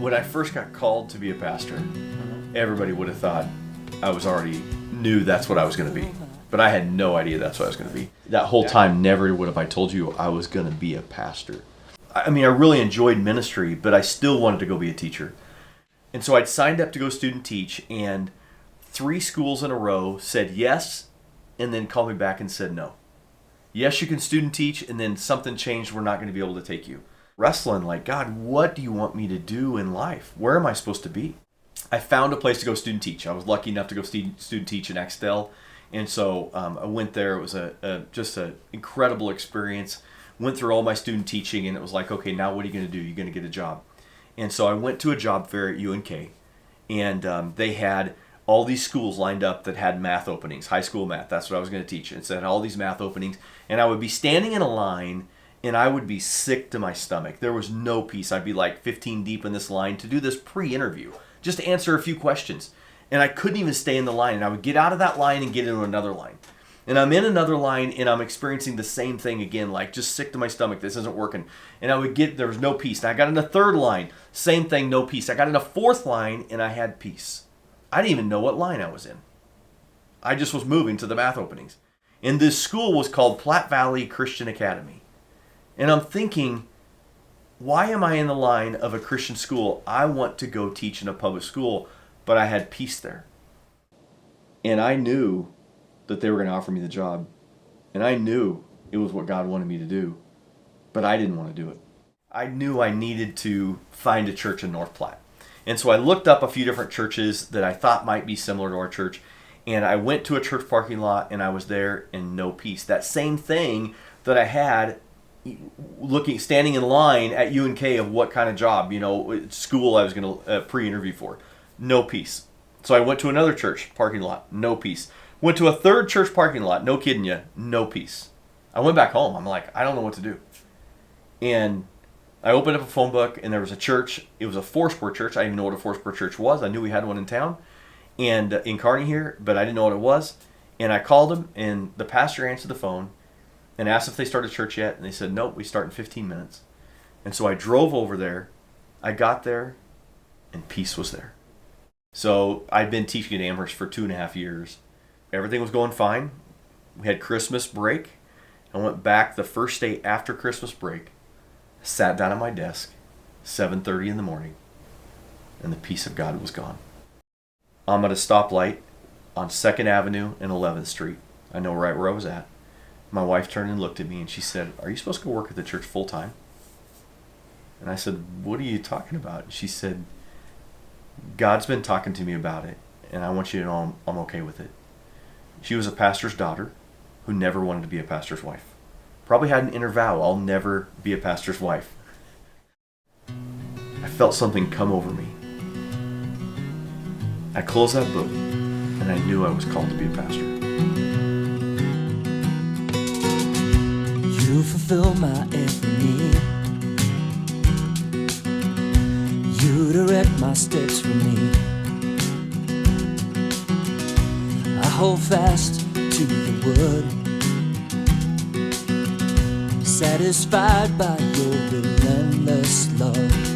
When I first got called to be a pastor, everybody would have thought I was already knew that's what I was going to be. But I had no idea that's what I was going to be. That whole time, never would have I told you I was going to be a pastor. I mean, I really enjoyed ministry, but I still wanted to go be a teacher. And so I'd signed up to go student teach, and 3 schools in a row said yes, and then called me back and said no. Yes, you can student teach, and then something changed, we're not going to be able to take you. Wrestling, like, God, what do you want me to do in life? Where am I supposed to be? I found a place to go student teach. I was lucky enough to go student teach in Axtell, and so I went there. It was just an incredible experience. Went through all my student teaching, and it was like, okay, now what are you going to do? You're going to get a job. And so I went to a job fair at UNK, and they had all these schools lined up that had math openings, high school math. That's what I was going to teach. And so I had all these math openings, and I would be standing in a line, and I would be sick to my stomach. There was no peace. I'd be like 15 deep in this line to do this pre-interview, just to answer a few questions. And I couldn't even stay in the line, and I would get out of that line and get into another line. And I'm in another line, and I'm experiencing the same thing again, like just sick to my stomach. This isn't working. And there was no peace. And I got in a third line, same thing, no peace. I got in a fourth line, and I had peace. I didn't even know what line I was in. I just was moving to the math openings. And this school was called Platte Valley Christian Academy. And I'm thinking, why am I in the line of a Christian school? I want to go teach in a public school, but I had peace there. And I knew that they were going to offer me the job. And I knew it was what God wanted me to do, but I didn't want to do it. I knew I needed to find a church in North Platte. And so I looked up a few different churches that I thought might be similar to our church, and I went to a church parking lot, and I was there in no peace. That same thing that I had standing in line at UNK of what kind of job, school I was going to pre-interview for. No peace. So I went to another church parking lot, no peace. Went to a third church parking lot, no kidding you, no peace. I went back home. I'm like, I don't know what to do. And I opened up a phone book, and there was a church. It was a Foursquare church. I didn't even know what a Foursquare church was. I knew we had one in town, and in Kearney here, but I didn't know what it was. And I called him, and the pastor answered the phone and asked if they started church yet. And they said, nope, we start in 15 minutes. And so I drove over there. I got there, and peace was there. So I'd been teaching at Amherst for 2.5 years. Everything was going fine. We had Christmas break. I went back the first day after Christmas break, sat down at my desk, 7:30 in the morning, and the peace of God was gone. I'm at a stoplight on 2nd Avenue and 11th Street. I know right where I was at. My wife turned and looked at me, and she said, "Are you supposed to go work at the church full time?" And I said, "What are you talking about?" And she said, "God's been talking to me about it, and I want you to know I'm okay with it." She was a pastor's daughter who never wanted to be a pastor's wife. Probably had an inner vow, I'll never be a pastor's wife. I felt something come over me. I closed that book, and I knew I was called to be a pastor. You fulfill my every need. You direct my steps for me. I hold fast to the word, satisfied by your relentless love.